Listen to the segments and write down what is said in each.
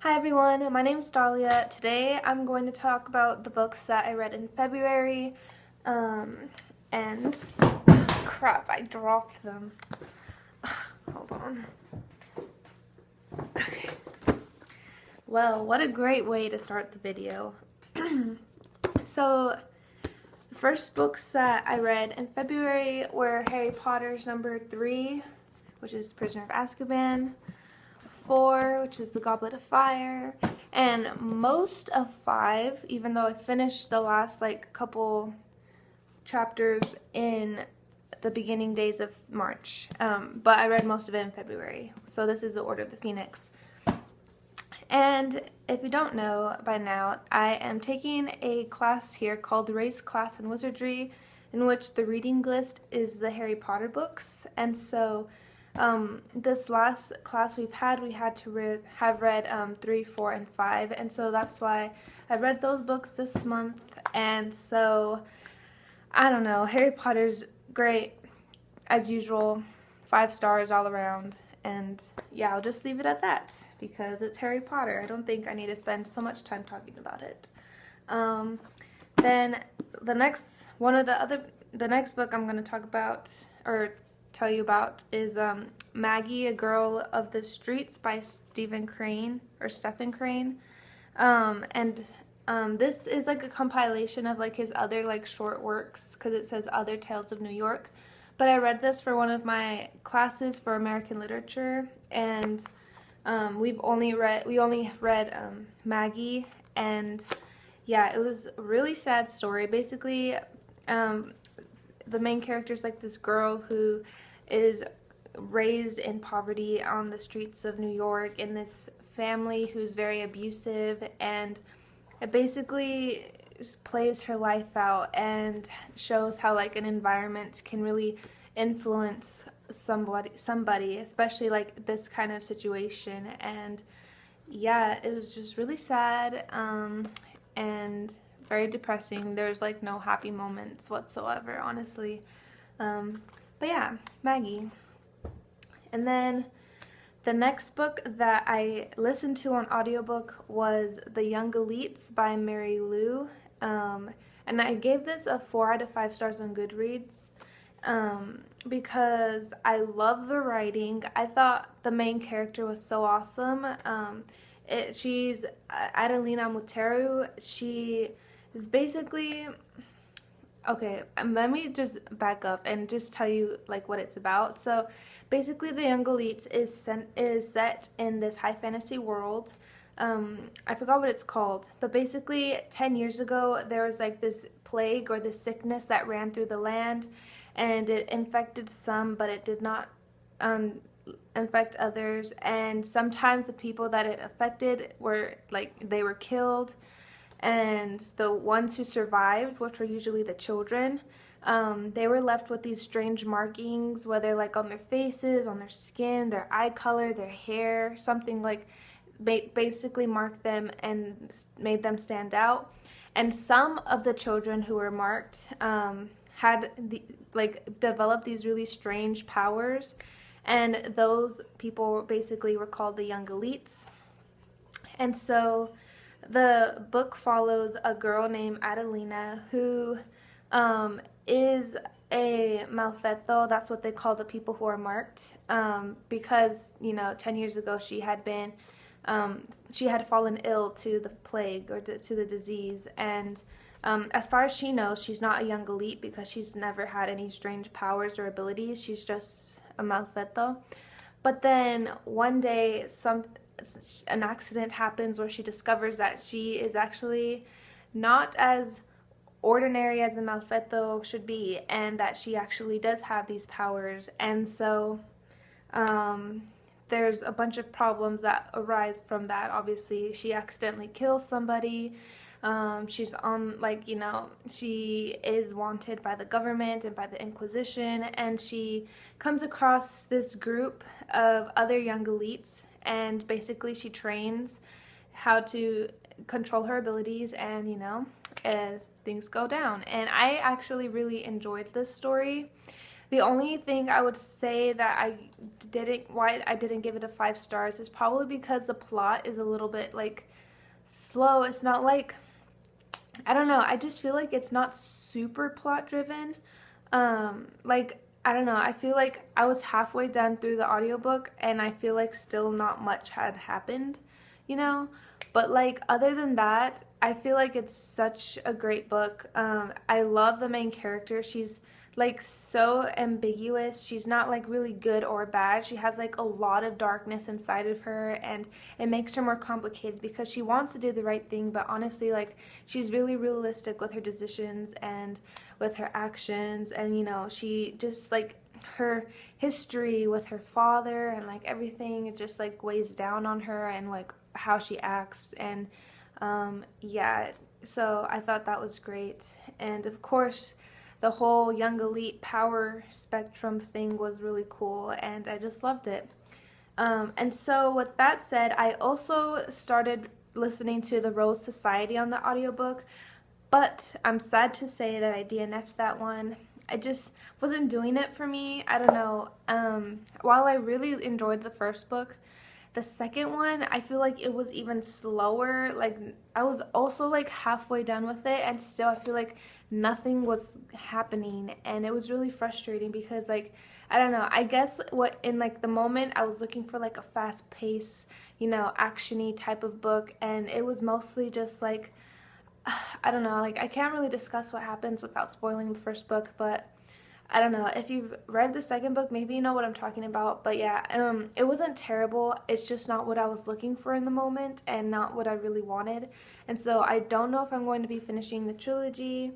Hi everyone, my name's Dahlia. Today I'm going to talk about the books that I read in February. And crap, I dropped them. Hold on. Okay. Well, what a great way to start the video. So, the first books that I read in February were Harry Potter's number 3, which is Prisoner of Azkaban, 4, which is The Goblet of Fire, and most of 5, even though I finished the last couple chapters in the beginning days of March, but I read most of it in February. So this is the Order of the Phoenix. And if you don't know by now, I am taking a class here called Race, Class, and Wizardry, in which the reading list is the Harry Potter books. And so this last class we had to have read 3, 4, and 5, and so that's why I read those books this month. And so I don't know, Harry Potter's great as usual, 5 stars all around. And yeah, I'll just leave it at that because it's Harry Potter. I don't think I need to spend so much time talking about it. Then the next book I'm going to talk about or tell you about is Maggie, A Girl of the Streets by Stephen Crane. This is like a compilation of like his other like short works because it says Other Tales of New York. But I read this for one of my classes for American literature, and we only read Maggie, and yeah, it was a really sad story. Basically, the main character is like this girl who is raised in poverty on the streets of New York in this family who's very abusive, and it basically plays her life out and shows how like an environment can really influence somebody, especially like this kind of situation. And yeah, it was just really sad and very depressing. There's like no happy moments whatsoever, honestly. But yeah, Maggie. And then the next book that I listened to on audiobook was The Young Elites by Mary Lou. And I gave this a 4 out of 5 stars on Goodreads because I love the writing. I thought the main character was so awesome. She's Adelina Muteru. She is basically... Okay, let me just back up and just tell you like what it's about. So basically The Young Elites is set in this high fantasy world. I forgot what it's called, but basically 10 years ago there was like this plague or this sickness that ran through the land, and it infected some, but it did not infect others. And sometimes the people that it affected were like they were killed, and the ones who survived, which were usually the children, they were left with these strange markings, whether like on their faces, on their skin, their eye color, their hair, something like basically marked them and made them stand out. And some of the children who were marked had developed these really strange powers, and those people basically were called the Young Elites. And so the book follows a girl named Adelina who is a malfetto. That's what they call the people who are marked, because 10 years ago she had fallen ill to the plague or to the disease. And as far as she knows, she's not a young elite because she's never had any strange powers or abilities. She's just a malfetto. But then one day an accident happens where she discovers that she is actually not as ordinary as a malfetto should be, and that she actually does have these powers. And so there's a bunch of problems that arise from that. Obviously, she accidentally kills somebody. She's on she is wanted by the government and by the Inquisition, and she comes across this group of other young elites, and basically she trains how to control her abilities, and things go down. And I actually really enjoyed this story. The only thing I would say that why I didn't give it a 5 stars is probably because the plot is a little bit like slow. It's not like, I don't know, I just feel like it's not super plot driven. Like, I don't know, I feel like I was halfway done through the audiobook and I feel like still not much had happened, you know? But like, other than that, I feel like it's such a great book. I love the main character. She's like so ambiguous. She's not like really good or bad. She has like a lot of darkness inside of her, and it makes her more complicated because she wants to do the right thing, but honestly, like, she's really realistic with her decisions and with her actions, and you know, she just like her history with her father and like everything, it just like weighs down on her and like how she acts. And yeah, so I thought that was great. And of course, the whole young elite power spectrum thing was really cool, and I just loved it. And so, with that said, I also started listening to The Rose Society on the audiobook, but I'm sad to say that I DNF'd that one. I just wasn't doing it for me. I don't know. While I really enjoyed the first book, the second one, I feel like it was even slower. Like, I was also like halfway done with it, and still I feel like nothing was happening, and it was really frustrating because like, I don't know. I guess what in like the moment I was looking for like a fast pace, you know, actiony type of book, and it was mostly just like, I don't know, like I can't really discuss what happens without spoiling the first book, but I don't know. If you've read the second book, maybe you know what I'm talking about. But yeah, it wasn't terrible. It's just not what I was looking for in the moment and not what I really wanted. And so I don't know if I'm going to be finishing the trilogy,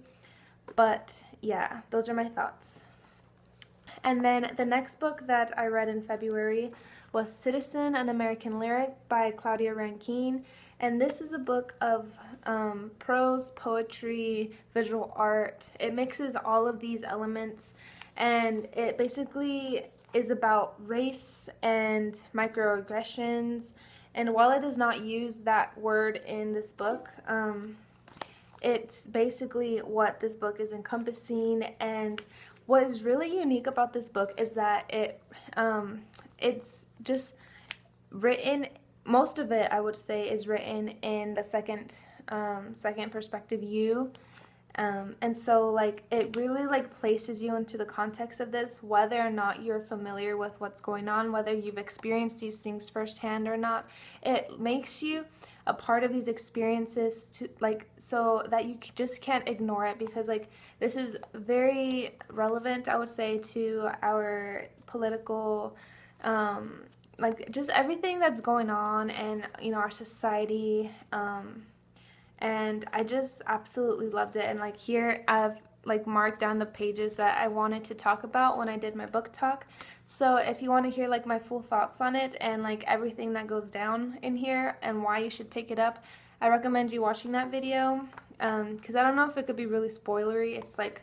but yeah, those are my thoughts. And then the next book that I read in February was Citizen, an American Lyric by Claudia Rankine. And this is a book of prose, poetry, visual art. It mixes all of these elements, and it basically is about race and microaggressions. And while it does not use that word in this book, it's basically what this book is encompassing. And what is really unique about this book is that it's just written, most of it I would say is written in the second perspective view. And so like it really like places you into the context of this, whether or not you're familiar with what's going on, whether you've experienced these things firsthand or not. It makes you a part of these experiences to like, so that you just can't ignore it, because like this is very relevant, I would say, to our political like just everything that's going on, and you know, our society. And I just absolutely loved it. And like here I've like marked down the pages that I wanted to talk about when I did my book talk. So if you want to hear like my full thoughts on it and like everything that goes down in here and why you should pick it up, I recommend you watching that video, because I don't know if it could be really spoilery. It's like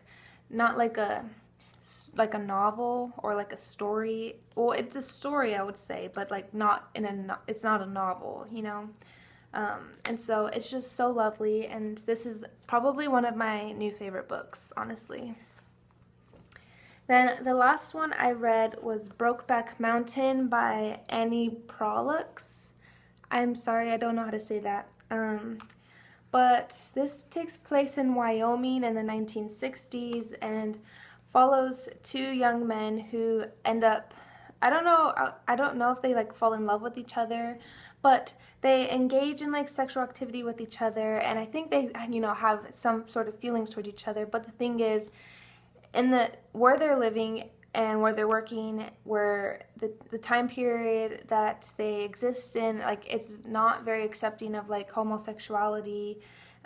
not like a novel or like a story. Well, it's a story, I would say, but like not in a it's not a novel, you know. And so it's just so lovely, and this is probably one of my new favorite books, honestly. Then the last one I read was Brokeback Mountain by Annie Proulx. I'm sorry, I don't know how to say that. But this takes place in Wyoming in the 1960s and follows two young men who end up, I don't know if they like fall in love with each other, but they engage in like sexual activity with each other, and I think they, you know, have some sort of feelings toward each other. But the thing is, in the where they're living and where they're working, where the time period that they exist in, like it's not very accepting of like homosexuality,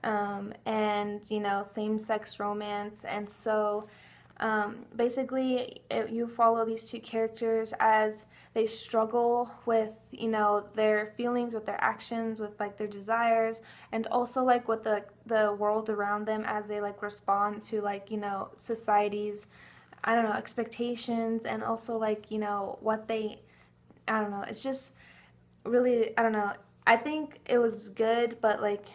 and you know, same-sex romance. And so basically you follow these two characters as they struggle with, you know, their feelings, with their actions, with like their desires, and also like with the world around them as they like respond to like, you know, society's, I don't know, expectations, and also like, you know, what they, I don't know, it's just really, I don't know, I think it was good, but like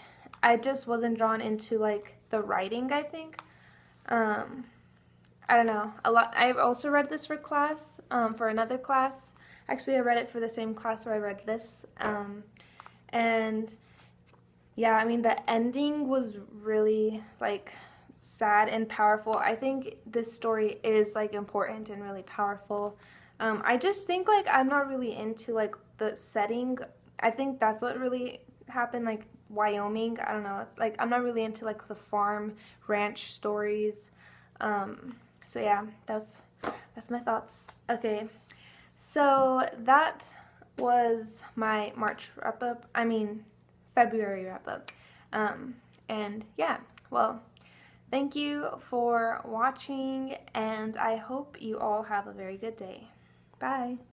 I just wasn't drawn into like the writing, I think. I don't know, a lot. I also read this for class, for another class. Actually, I read it for the same class where I read this. And yeah, I mean, the ending was really like sad and powerful. I think this story is like important and really powerful. I just think like I'm not really into like the setting. I think that's what really happened, like Wyoming. I don't know. It's like I'm not really into like the farm ranch stories. So yeah, that's my thoughts. Okay, so that was my March wrap up. I mean, February wrap up. And yeah, well, thank you for watching, and I hope you all have a very good day. Bye.